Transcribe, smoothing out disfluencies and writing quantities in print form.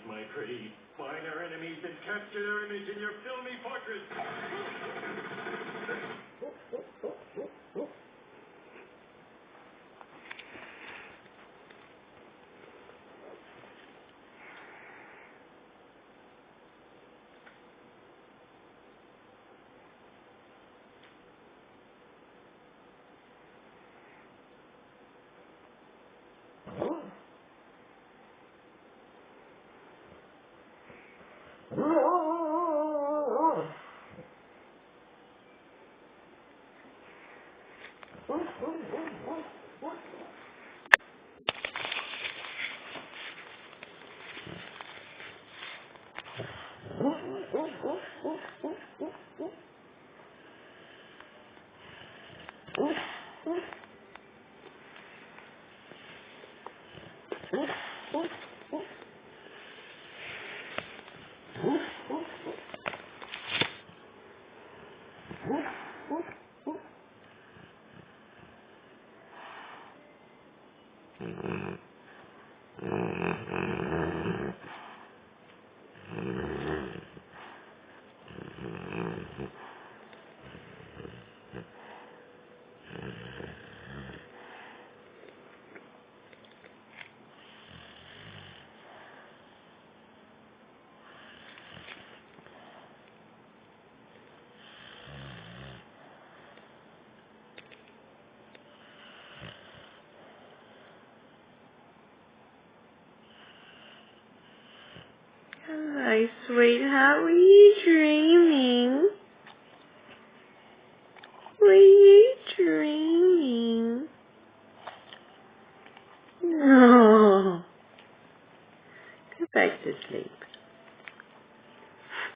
my pretty. Find our enemies and capture their image in your filmy portrait. Hi, sweetheart. Were you dreaming? Were you dreaming? No. Go back to sleep.